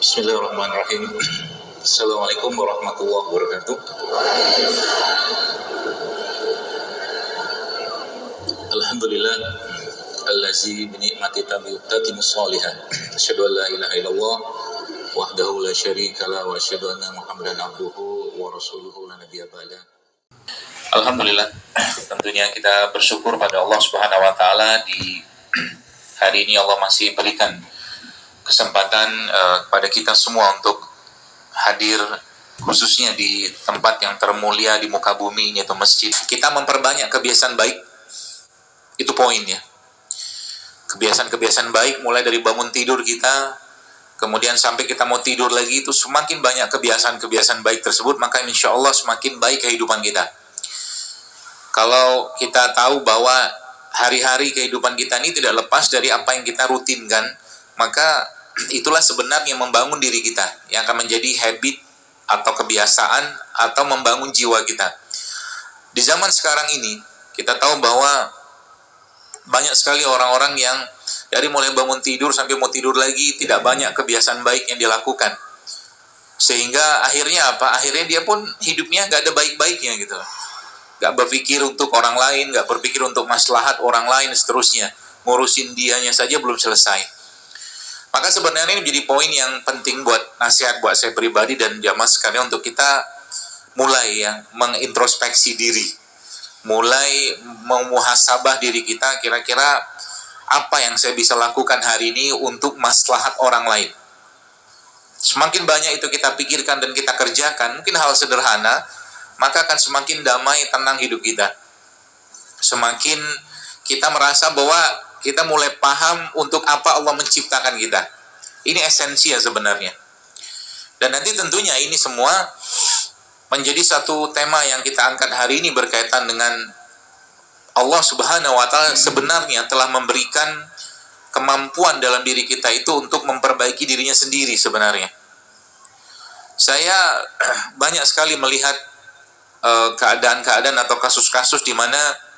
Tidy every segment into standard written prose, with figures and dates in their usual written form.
Bismillahirrahmanirrahim. Assalamualaikum warahmatullahi wabarakatuh. Alhamdulillah allazi bi ni'mati tatimmu shalihah. Asyhadu an la ilaha illallah wahdahu la syarika la wa asyhadu anna Muhammadan abduhu wa rasuluhu la nabiyya ba'da. Alhamdulillah, tentunya kita bersyukur pada Allah Subhanahu wa taala di hari ini Allah masih berikan kesempatan kepada kita semua untuk hadir khususnya di tempat yang termulia di muka bumi ini, yaitu masjid. Kita memperbanyak kebiasaan baik, itu poinnya. Kebiasaan-kebiasaan baik mulai dari bangun tidur kita, kemudian sampai kita mau tidur lagi, itu semakin banyak kebiasaan-kebiasaan baik tersebut, maka insya Allah semakin baik kehidupan kita. Kalau kita tahu bahwa hari-hari kehidupan kita ini tidak lepas dari apa yang kita rutinkan, maka itulah sebenarnya membangun diri kita, yang akan menjadi habit atau kebiasaan atau membangun jiwa kita. Di zaman sekarang ini, kita tahu bahwa banyak sekali orang-orang yang dari mulai bangun tidur sampai mau tidur lagi, tidak banyak kebiasaan baik yang dilakukan. Sehingga akhirnya apa? Akhirnya dia pun hidupnya gak ada baik-baiknya gitu. Gak berpikir untuk orang lain, gak berpikir untuk maslahat orang lain, seterusnya. Ngurusin dianya saja belum selesai. Maka sebenarnya ini menjadi poin yang penting buat nasihat buat saya pribadi dan jamaah sekalian, untuk kita mulai mengintrospeksi diri, mulai memuhasabah diri kita, kira-kira apa yang saya bisa lakukan hari ini untuk maslahat orang lain. Semakin banyak itu kita pikirkan dan kita kerjakan, mungkin hal sederhana, maka akan semakin damai, tenang hidup kita. Semakin kita merasa bahwa kita mulai paham untuk apa Allah menciptakan kita. Ini esensi ya sebenarnya. Dan nanti tentunya ini semua menjadi satu tema yang kita angkat hari ini berkaitan dengan Allah Subhanahu wa taala sebenarnya telah memberikan kemampuan dalam diri kita itu untuk memperbaiki dirinya sendiri sebenarnya. Saya banyak sekali melihat keadaan-keadaan atau kasus-kasus di mana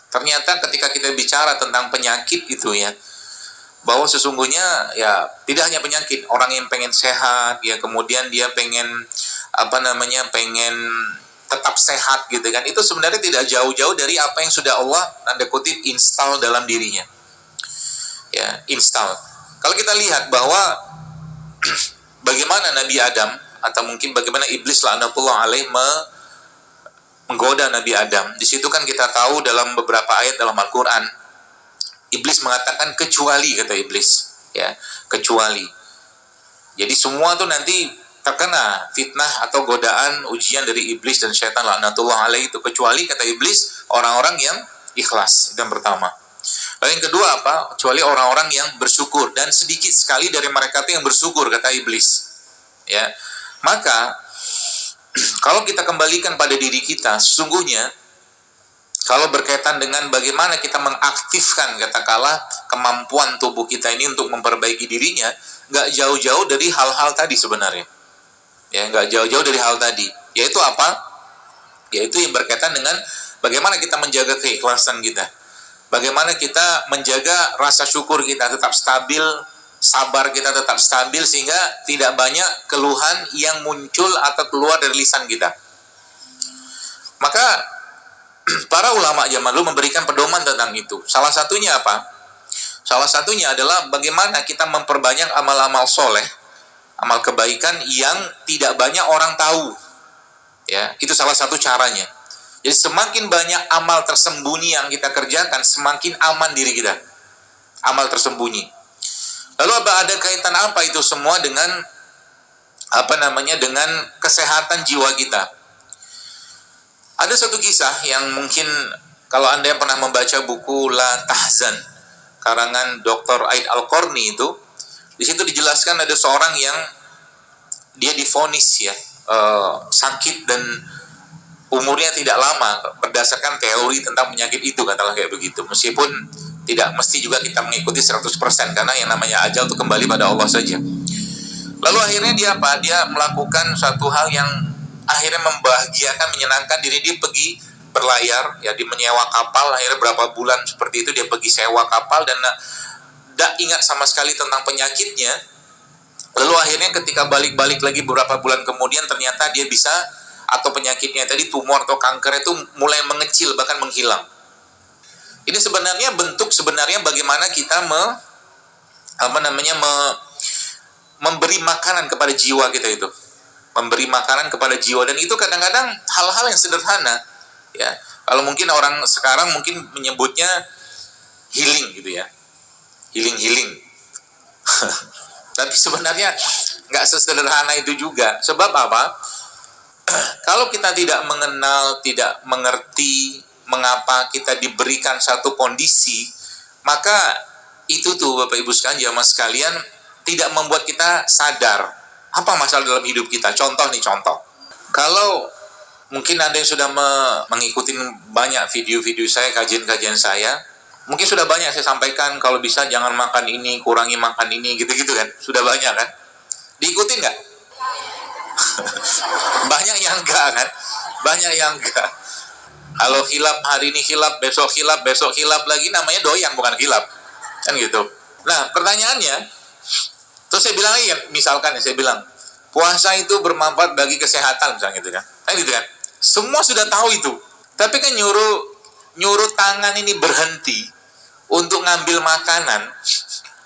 ternyata ketika kita bicara tentang penyakit itu ya, bahwa sesungguhnya ya tidak hanya penyakit, orang yang pengen sehat ya, kemudian dia pengen pengen tetap sehat gitu kan, itu sebenarnya tidak jauh-jauh dari apa yang sudah Allah tanda kutip install dalam dirinya. Ya, install. Kalau kita lihat bahwa bagaimana Nabi Adam atau mungkin bagaimana iblis laknatullah alaih menggoda Nabi Adam. Di situ kan kita tahu dalam beberapa ayat dalam Al-Quran, iblis mengatakan kecuali, kata iblis, ya, kecuali. Jadi semua tuh nanti terkena fitnah atau godaan, ujian dari iblis dan syaitan laknatullah alaih itu, kecuali, kata iblis, orang-orang yang ikhlas. Itu yang pertama. Lalu yang kedua apa? Kecuali orang-orang yang bersyukur, dan sedikit sekali dari mereka itu yang bersyukur, kata iblis. Ya, maka kalau kita kembalikan pada diri kita, sesungguhnya kalau berkaitan dengan bagaimana kita mengaktifkan katakanlah kemampuan tubuh kita ini untuk memperbaiki dirinya, nggak jauh-jauh dari hal-hal tadi sebenarnya. Ya, nggak jauh-jauh dari hal tadi. Yaitu apa? Yaitu yang berkaitan dengan bagaimana kita menjaga keikhlasan kita. Bagaimana kita menjaga rasa syukur kita tetap stabil, sabar kita tetap stabil, sehingga tidak banyak keluhan yang muncul atau keluar dari lisan kita. Maka para ulama zaman dulu memberikan pedoman tentang itu. Salah satunya apa? Salah satunya adalah bagaimana kita memperbanyak amal-amal soleh, amal kebaikan yang tidak banyak orang tahu. Ya, itu salah satu caranya. Jadi semakin banyak amal tersembunyi yang kita kerjakan, semakin aman diri kita. Amal tersembunyi. Lalu ada kaitan apa itu semua dengan dengan kesehatan jiwa kita? Ada satu kisah yang mungkin kalau Anda pernah membaca buku La Tahzan karangan Dr. Aid Al-Qarni itu, di situ dijelaskan ada seorang yang dia divonis ya sakit dan umurnya tidak lama berdasarkan teori tentang penyakit itu, katakanlah kayak begitu. Meskipun tidak mesti juga kita mengikuti 100%, karena yang namanya ajal itu kembali pada Allah saja. Lalu akhirnya dia apa? Dia melakukan satu hal yang akhirnya membahagiakan, menyenangkan diri. Dia pergi berlayar, ya, dia menyewa kapal. Akhirnya berapa bulan seperti itu dia pergi sewa kapal dan tidak ingat sama sekali tentang penyakitnya. Lalu akhirnya ketika balik-balik lagi beberapa bulan kemudian ternyata dia bisa, atau penyakitnya tadi tumor atau kanker itu mulai mengecil bahkan menghilang. Ini sebenarnya bentuk sebenarnya bagaimana kita memberi makanan kepada jiwa kita itu. Memberi makanan kepada jiwa, dan itu kadang-kadang hal-hal yang sederhana ya. Kalau mungkin orang sekarang mungkin menyebutnya healing gitu ya. Healing. Tapi sebenarnya nggak sesederhana itu juga. Sebab apa? Kalau kita tidak mengenal, tidak mengerti mengapa kita diberikan satu kondisi, maka itu tuh Bapak Ibu sekalian, jamaah sekalian, tidak membuat kita sadar apa masalah dalam hidup kita. Contoh. Kalau mungkin ada yang sudah mengikuti banyak video-video saya, kajian-kajian saya, mungkin sudah banyak saya sampaikan, kalau bisa jangan makan ini, kurangi makan ini, gitu-gitu kan. Sudah banyak kan? Diikutin nggak? Banyak yang enggak kan? Banyak yang enggak. Kalau hilap hari ini hilap, besok hilap lagi, namanya doyan bukan hilap. Kan gitu. Nah, pertanyaannya, terus saya bilang lagi kan, misalkan saya bilang, puasa itu bermanfaat bagi kesehatan misalnya gitu kan. Kan gitu kan? Semua sudah tahu itu. Tapi kan nyuruh tangan ini berhenti untuk ngambil makanan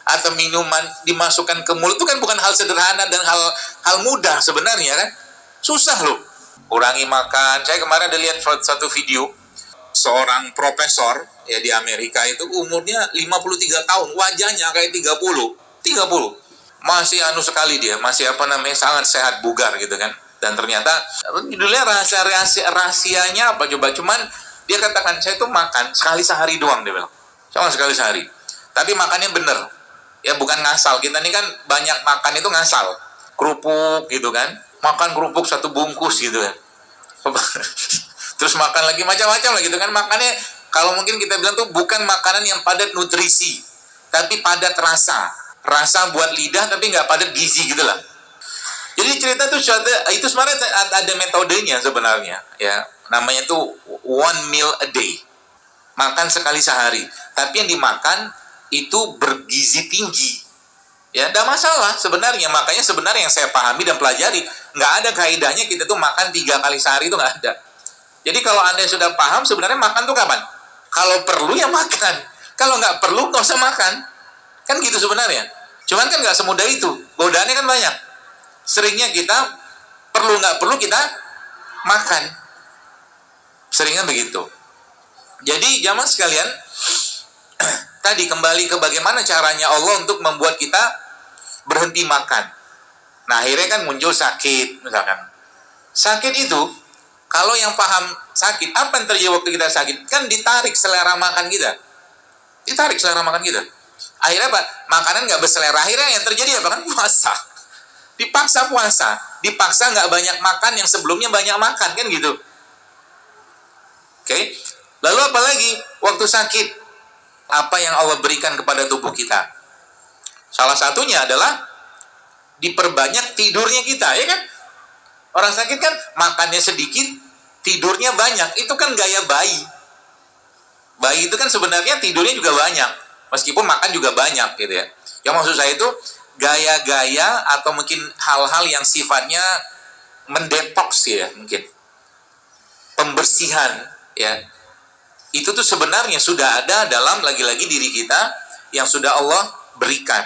atau minuman dimasukkan ke mulut itu kan bukan hal sederhana dan hal mudah sebenarnya kan. Susah loh. Kurangi makan. Saya kemarin ada lihat satu video seorang profesor ya di Amerika itu umurnya 53 tahun, wajahnya kayak 30. Masih sekali dia, masih sangat sehat bugar gitu kan. Dan ternyata judulnya rahasianya apa coba, cuman dia katakan saya tuh makan sekali sehari doang, dia bilang. Cuma sekali sehari. Tapi makannya bener. Ya bukan ngasal. Kita ini kan banyak makan itu ngasal. Kerupuk gitu kan. Makan kerupuk satu bungkus gitu kan. Terus makan lagi macam-macam lah gitu kan. Makannya kalau mungkin kita bilang tuh bukan makanan yang padat nutrisi, tapi padat rasa. Rasa buat lidah tapi nggak padat gizi gitu lah. Jadi cerita tuh itu sebenarnya ada metodenya sebenarnya ya. Namanya tuh 1 meal a day. Makan sekali sehari. Tapi yang dimakan itu bergizi tinggi. Ya, tidak masalah sebenarnya. Makanya sebenarnya yang saya pahami dan pelajari, nggak ada kaidahnya kita tuh makan 3 kali sehari, itu nggak ada. Jadi kalau Anda sudah paham sebenarnya makan tuh kapan? Kalau perlu ya makan. Kalau nggak perlu nggak usah makan. Kan gitu sebenarnya. Cuman kan nggak semudah itu. Godaannya kan banyak. Seringnya kita perlu nggak perlu kita makan. Seringnya begitu. Jadi jamaah sekalian, tadi kembali ke bagaimana caranya Allah untuk membuat kita berhenti makan. Nah akhirnya kan muncul sakit misalkan. Sakit itu, kalau yang paham sakit, apa yang terjadi waktu kita sakit? Kan ditarik selera makan kita. Akhirnya apa? Makanan nggak berselera. Akhirnya yang terjadi apa? Kan puasa. Dipaksa puasa. Dipaksa nggak banyak makan yang sebelumnya banyak makan. Kan gitu. Oke. Lalu apa lagi? Waktu sakit, apa yang Allah berikan kepada tubuh kita? Salah satunya adalah diperbanyak tidurnya kita, ya kan? Orang sakit kan makannya sedikit, tidurnya banyak. Itu kan gaya bayi. Bayi itu kan sebenarnya tidurnya juga banyak, meskipun makan juga banyak gitu ya. Yang maksud saya itu gaya-gaya atau mungkin hal-hal yang sifatnya mendetoks ya, mungkin pembersihan ya. Itu tuh sebenarnya sudah ada dalam lagi-lagi diri kita yang sudah Allah berikan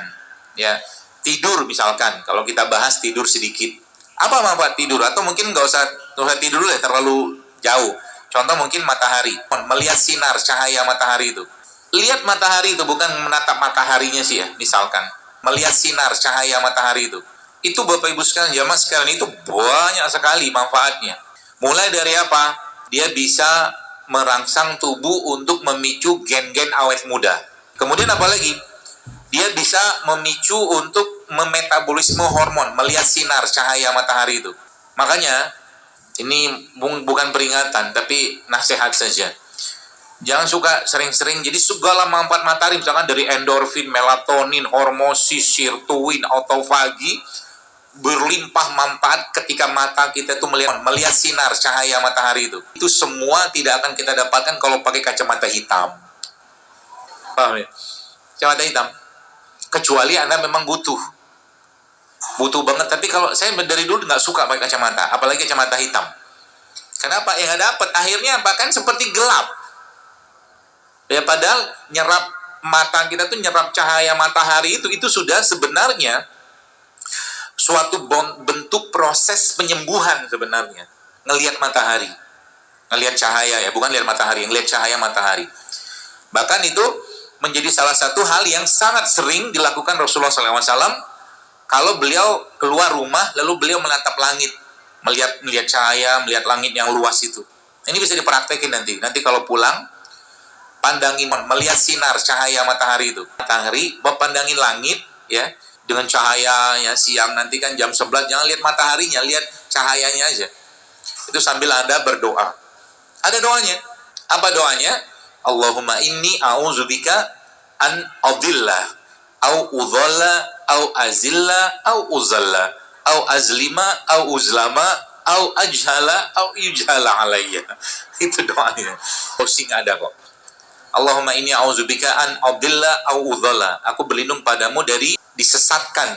ya. Tidur misalkan, kalau kita bahas tidur sedikit, apa manfaat tidur? Atau mungkin nggak usah tidur dulu ya, terlalu jauh. Contoh mungkin matahari, melihat sinar cahaya matahari itu. Lihat matahari itu, bukan menatap mataharinya sih ya, misalkan melihat sinar cahaya matahari itu. Itu Bapak Ibu sekalian, jamaah sekalian, itu banyak sekali manfaatnya. Mulai dari apa? Dia bisa merangsang tubuh untuk memicu gen-gen awet muda. Kemudian apa lagi? Dia bisa memicu untuk memetabolisme hormon, melihat sinar cahaya matahari itu. Makanya, ini bukan peringatan, tapi nasihat saja. Jangan suka sering-sering, jadi segala manfaat matahari, misalkan dari endorfin, melatonin, hormosis, sirtuin, autofagi, berlimpah manfaat ketika mata kita itu melihat sinar cahaya matahari itu. Itu semua tidak akan kita dapatkan kalau pakai kacamata hitam. Paham ya? Kacamata hitam. Kecuali Anda memang butuh. butuh banget. Tapi kalau saya dari dulu nggak suka pakai kacamata, apalagi kacamata hitam. Kenapa? Ya nggak dapat. Akhirnya apa, kan seperti gelap. Ya padahal nyerap mata kita tuh nyerap cahaya matahari itu sudah sebenarnya suatu bentuk proses penyembuhan sebenarnya. Ngelihat matahari, ngelihat cahaya ya, bukan lihat matahari, ngelihat cahaya matahari. Bahkan itu menjadi salah satu hal yang sangat sering dilakukan Rasulullah SAW kalau beliau keluar rumah lalu beliau menatap langit, melihat cahaya, melihat langit yang luas itu. Ini bisa dipraktekin nanti kalau pulang, pandangin, melihat sinar cahaya matahari itu. Matahari, pandangin langit ya dengan cahaya ya, siang nanti kan jam 11, jangan lihat mataharinya, lihat cahayanya aja. Itu sambil Anda berdoa. Ada doanya. Apa doanya? Allahumma inni a'udzubika an adilla au udhalla au azilla au uzalla au azlima au uzlama au ajhala au yujhala alayya. Itu doanya. Posting ada kok. Allahumma inni a'udzubika an adilla au udhalla. Aku berlindung padamu dari disesatkan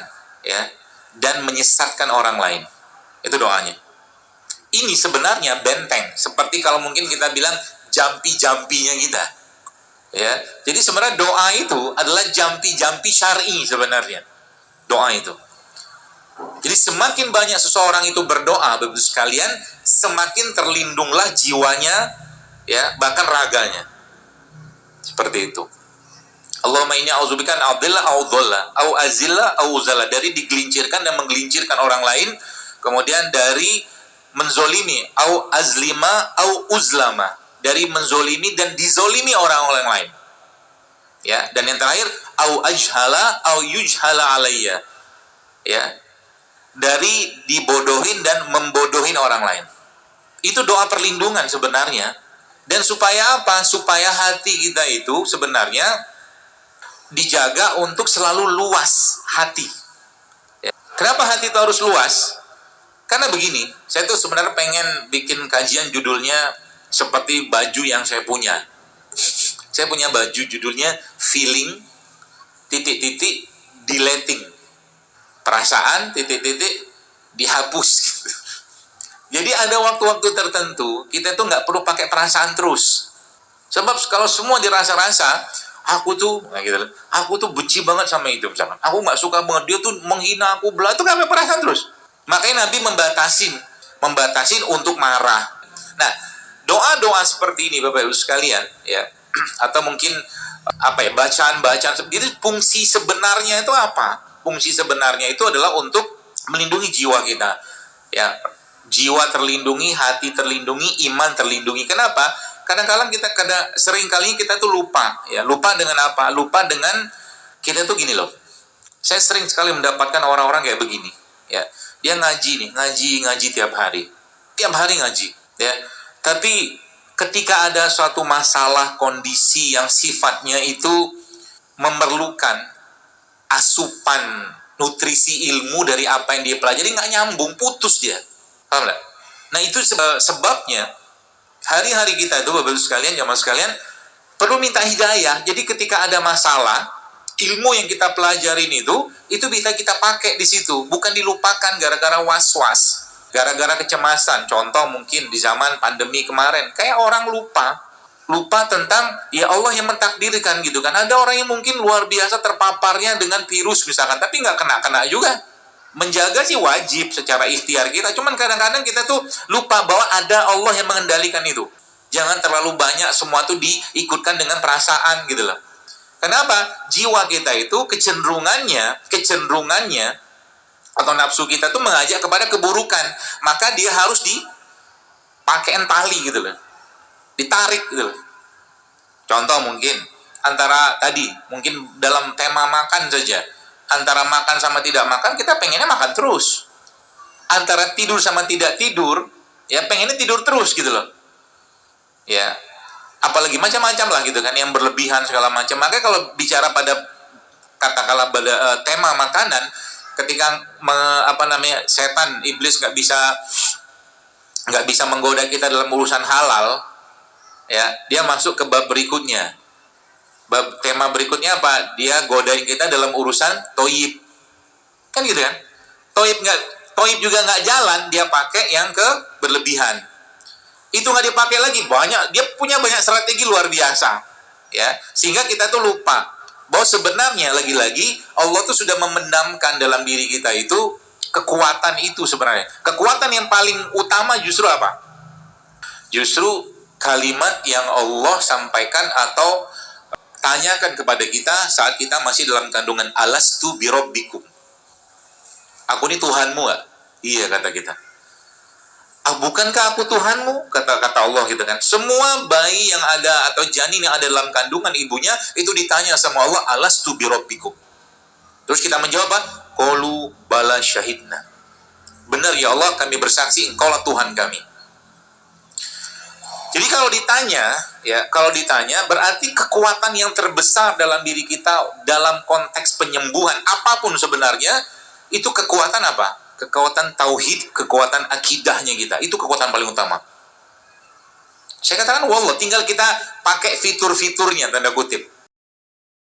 ya dan menyesatkan orang lain. Itu doanya. Ini sebenarnya benteng, seperti kalau mungkin kita bilang jampi-jampinya kita. Ya. Jadi sebenarnya doa itu adalah jampi-jampi syar'i sebenarnya. Doa itu. Jadi semakin banyak seseorang itu berdoa, Bapak Ibu sekalian, semakin terlindunglah jiwanya, ya, bahkan raganya. Seperti itu. Allahumma inni a'udzubika an adilla au dhalla au azilla au uzalla, dari digelincirkan dan menggelincirkan orang lain, kemudian dari menzolimi au azlima au uzlama, dari menzolimi dan dizolimi orang-orang lain. Ya, dan yang terakhir au ajhala au yujhala alayya. Ya. Dari dibodohin dan membodohin orang lain. Itu doa perlindungan sebenarnya. Dan supaya apa? Supaya hati kita itu sebenarnya dijaga untuk selalu luas hati. Ya. Kenapa hati itu harus luas? Karena begini, saya tuh sebenarnya pengen bikin kajian judulnya seperti baju yang saya punya. Saya punya baju judulnya feeling titik-titik deleting. Perasaan titik-titik dihapus. Jadi ada waktu-waktu tertentu kita tuh nggak perlu pakai perasaan terus. Sebab kalau semua dirasa-rasa, aku tuh benci banget sama itu misalkan. Aku nggak suka banget, dia tuh menghina aku, itu nggak pakai perasaan terus. Makanya Nabi membatasin untuk marah. Nah, doa-doa seperti ini Bapak Ibu sekalian, ya, atau mungkin bacaan-bacaan itu fungsi sebenarnya itu apa? Fungsi sebenarnya itu adalah untuk melindungi jiwa kita. Ya, jiwa terlindungi, hati terlindungi, iman terlindungi. Kenapa? Kadang-kadang seringkali kita tuh lupa, ya. Lupa dengan apa? Lupa dengan kita tuh gini loh. Saya sering sekali mendapatkan orang-orang kayak begini, ya. Dia ngaji tiap hari ngaji, ya. Tapi ketika ada suatu masalah, kondisi yang sifatnya itu memerlukan asupan nutrisi ilmu dari apa yang dia pelajari, nggak nyambung, putus dia. Paham nggak? Nah itu sebabnya hari-hari kita itu Bapak Ibu sekalian, jamaah sekalian, perlu minta hidayah. Jadi ketika ada masalah, ilmu yang kita pelajarin itu bisa kita pakai di situ, bukan dilupakan gara-gara was-was, gara-gara kecemasan. Contoh mungkin di zaman pandemi kemarin, kayak orang lupa tentang ya Allah yang mentakdirkan gitu kan. Ada orang yang mungkin luar biasa terpaparnya dengan virus misalkan, tapi nggak kena juga. Menjaga sih wajib secara ikhtiar kita, cuman kadang-kadang kita tuh lupa bahwa ada Allah yang mengendalikan itu. Jangan terlalu banyak semua tuh diikutkan dengan perasaan gitu loh. Kenapa? Jiwa kita itu kecenderungannya atau nafsu kita tuh mengajak kepada keburukan. Maka dia harus dipakein tali gitu loh. Ditarik gitu loh. Contoh mungkin mungkin dalam tema makan saja. Antara makan sama tidak makan, kita pengennya makan terus. Antara tidur sama tidak tidur, ya pengennya tidur terus gitu loh. Ya. Apalagi macam-macam lah gitu kan, yang berlebihan segala macam. Maka kalau bicara pada katakanlah pada tema makanan, ketika setan, iblis nggak bisa menggoda kita dalam urusan halal, ya dia masuk ke bab berikutnya. Tema berikutnya apa? Dia godain kita dalam urusan toyib, kan gitu kan? toib juga nggak jalan, dia pakai yang ke berlebihan. Itu nggak dipakai lagi, banyak, dia punya banyak strategi luar biasa, ya, sehingga kita tuh lupa bahwa sebenarnya lagi-lagi Allah tuh sudah memendamkan dalam diri kita itu kekuatan itu sebenarnya. Kekuatan yang paling utama justru apa? Justru kalimat yang Allah sampaikan atau tanyakan kepada kita saat kita masih dalam kandungan, alastu birabbikum. Aku ini Tuhanmu gak? Iya, kata kita. Bukankah aku Tuhanmu? Kata Allah gitu kan. Semua bayi yang ada atau janin yang ada dalam kandungan ibunya itu ditanya sama Allah, alastu birabbikum. Terus kita menjawab, qalu bala syahidna. Benar ya Allah, kami bersaksi Engkaulah Tuhan kami. Jadi kalau ditanya berarti kekuatan yang terbesar dalam diri kita dalam konteks penyembuhan apapun sebenarnya itu kekuatan apa? Kekuatan tauhid, kekuatan akidahnya kita. Itu kekuatan paling utama. Saya katakan wallah, tinggal kita pakai fitur-fiturnya, tanda kutip.